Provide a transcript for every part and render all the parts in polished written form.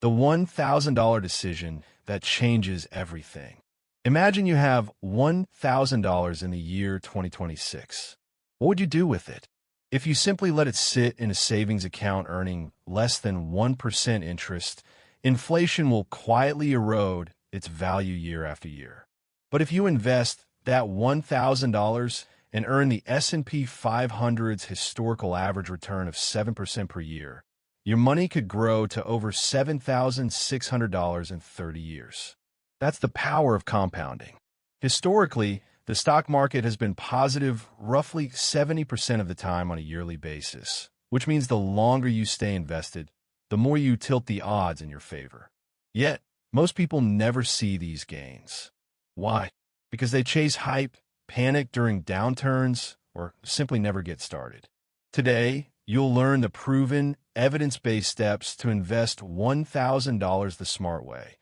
The $1,000 decision that changes everything. Imagine you have $1,000 in the year 2026. What would you do with it? If you simply let it sit in a savings account earning less than 1% interest, inflation will quietly erode its value year after year. But if you invest that $1,000 and earn the S&P 500's historical average return of 7% per year, your money could grow to over $7,600 in 30 years. That's the power of compounding. Historically, the stock market has been positive roughly 70% of the time on a yearly basis, which means the longer you stay invested, the more you tilt the odds in your favor. Yet, most people never see these gains. Why? Because they chase hype, panic during downturns, or simply never get started. Today, you'll learn the proven, evidence-based steps to invest $1,000 the smart way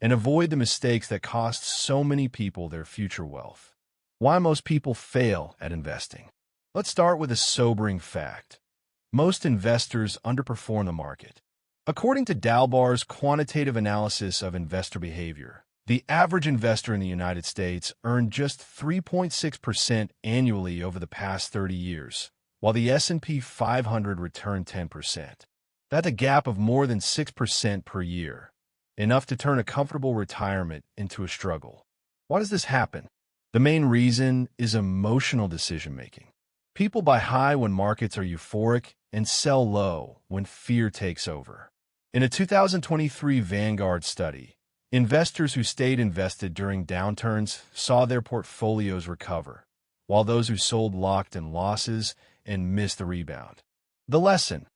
and avoid the mistakes that cost so many people their future wealth. Why most people fail at investing. Let's start with a sobering fact. Most investors underperform the market. According to Dalbar's quantitative analysis of investor behavior, the average investor in the United States earned just 3.6% annually over the past 30 years, while the S&P 500 returned 10%. That's a gap of more than 6% per year, enough to turn a comfortable retirement into a struggle. Why does this happen? The main reason is emotional decision-making. People buy high when markets are euphoric and sell low when fear takes over. In a 2023 Vanguard study, investors who stayed invested during downturns saw their portfolios recover, while those who sold locked in losses and missed the rebound. The lesson: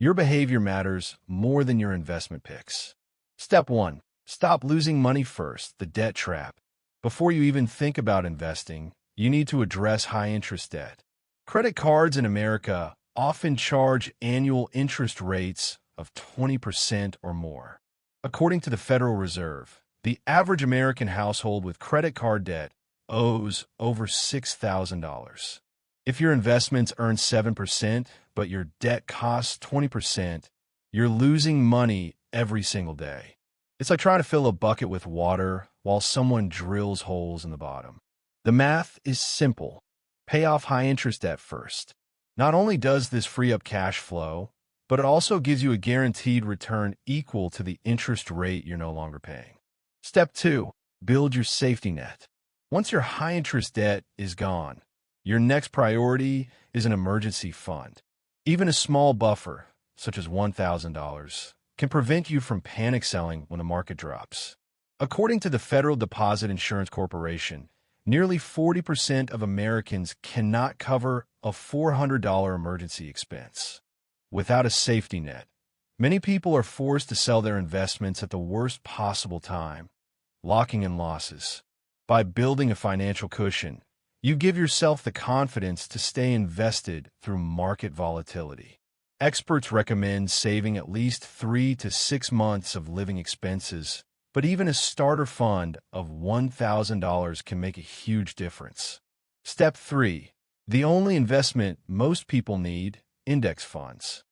your behavior matters more than your investment picks. Step 1. Stop losing money first, the debt trap. Before you even think about investing, you need to address high-interest debt. Credit cards in America often charge annual interest rates of 20% or more. According to the Federal Reserve, the average American household with credit card debt owes over $6,000. If your investments earn 7%, but your debt costs 20%, you're losing money every single day. It's like trying to fill a bucket with water while someone drills holes in the bottom. The math is simple. Pay off high-interest debt first. Not only does this free up cash flow, but it also gives you a guaranteed return equal to the interest rate you're no longer paying. Step 2. Build your safety net. Once your high-interest debt is gone, your next priority is an emergency fund. Even a small buffer, such as $1,000, can prevent you from panic selling when the market drops. According to the Federal Deposit Insurance Corporation, nearly 40% of Americans cannot cover a $400 emergency expense. Without a safety net, many people are forced to sell their investments at the worst possible time, locking in losses. By building a financial cushion, you give yourself the confidence to stay invested through market volatility. Experts recommend saving at least 3 to 6 months of living expenses, but even a starter fund of $1,000 can make a huge difference. Step 3. The only investment most people need: index funds.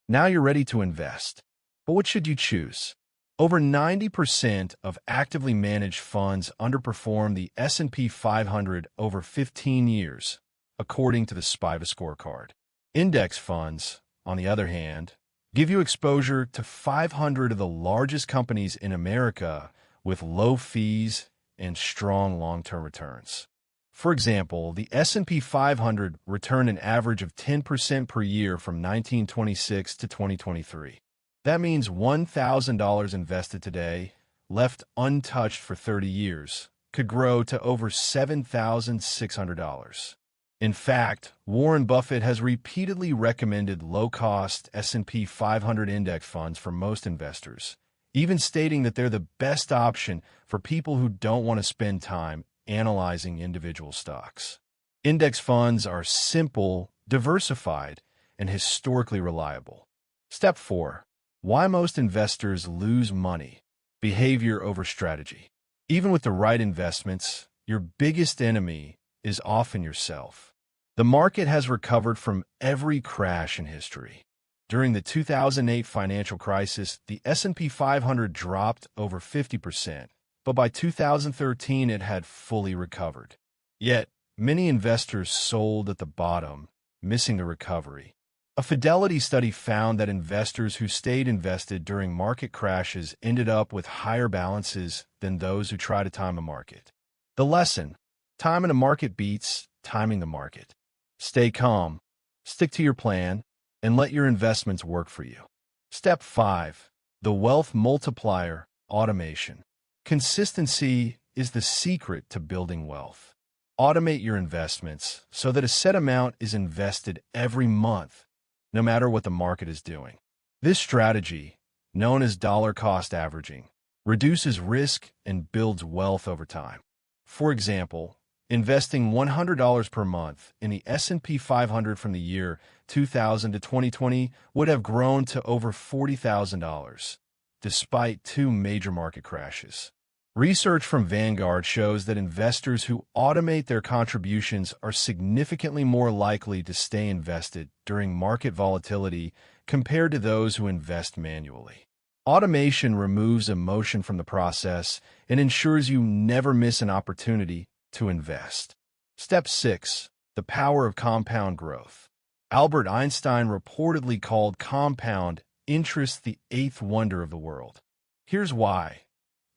Now you're ready to invest. But what should you choose? Over 90% of actively managed funds underperform the S&P 500 over 15 years, according to the SPIVA scorecard. Index funds, on the other hand, give you exposure to 500 of the largest companies in America with low fees and strong long-term returns. For example, the S&P 500 returned an average of 10% per year from 1926 to 2023. That means $1,000 invested today, left untouched for 30 years, could grow to over $7,600. In fact, Warren Buffett has repeatedly recommended low-cost S&P 500 index funds for most investors, even stating that they're the best option for people who don't want to spend time analyzing individual stocks. Index funds are simple, diversified, and historically reliable. Step 4. Why most investors lose money. Behavior over strategy. Even with the right investments, your biggest enemy is often yourself. The market has recovered from every crash in history. During the 2008 financial crisis, the S&P 500 dropped over 50%, but by 2013 it had fully recovered. Yet, many investors sold at the bottom, missing the recovery. A Fidelity study found that investors who stayed invested during market crashes ended up with higher balances than those who try to time a market. The lesson: timing a market beats timing the market. Stay calm, stick to your plan, and let your investments work for you. Step 5. The Wealth Multiplier: Automation. Consistency is the secret to building wealth. Automate your investments so that a set amount is invested every month, no matter what the market is doing. This strategy, known as dollar-cost averaging, reduces risk and builds wealth over time. For example, investing $100 per month in the S&P 500 from the year 2000 to 2020 would have grown to over $40,000, despite 2 major market crashes. Research from Vanguard shows that investors who automate their contributions are significantly more likely to stay invested during market volatility compared to those who invest manually. Automation removes emotion from the process and ensures you never miss an opportunity to invest. Step 6. The Power of Compound Growth. Albert Einstein reportedly called compound interest the 8th wonder of the world. Here's why.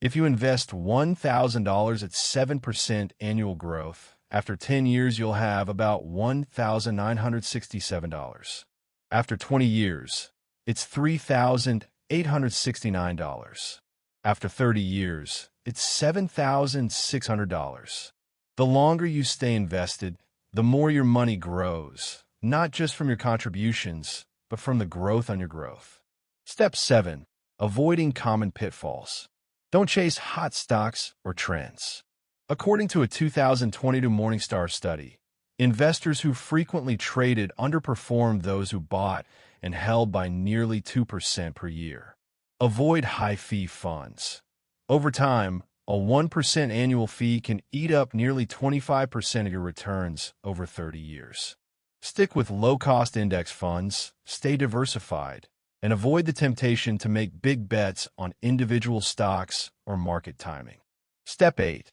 If you invest $1,000 at 7% annual growth, after 10 years you'll have about $1,967. After 20 years, it's $3,869. After 30 years, it's $7,600. The longer you stay invested, the more your money grows, not just from your contributions, but from the growth on your growth. Step 7. Avoiding common pitfalls. Don't chase hot stocks or trends. According to a 2022 Morningstar study, investors who frequently traded underperformed those who bought and held by nearly 2% per year. Avoid high-fee funds. Over time, a 1% annual fee can eat up nearly 25% of your returns over 30 years. Stick with low-cost index funds, stay diversified, and avoid the temptation to make big bets on individual stocks or market timing. Step 8.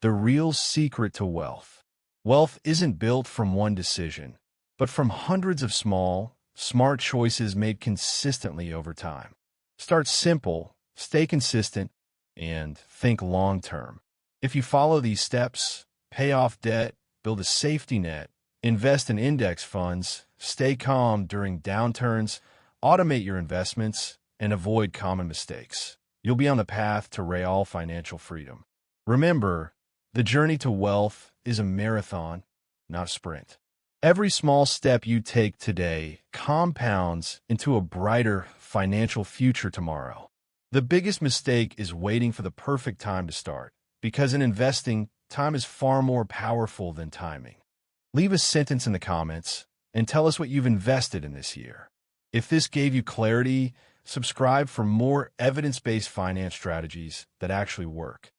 The real secret to wealth. Wealth isn't built from one decision, but from hundreds of small, smart choices made consistently over time. Start simple, stay consistent, and think long-term. If you follow these steps, pay off debt, build a safety net, invest in index funds, stay calm during downturns, automate your investments, and avoid common mistakes, you'll be on the path to real financial freedom. Remember, the journey to wealth is a marathon, not a sprint. Every small step you take today compounds into a brighter financial future tomorrow. The biggest mistake is waiting for the perfect time to start, because in investing, time is far more powerful than timing. Leave a sentence in the comments and tell us what you've invested in this year. If this gave you clarity, subscribe for more evidence-based finance strategies that actually work.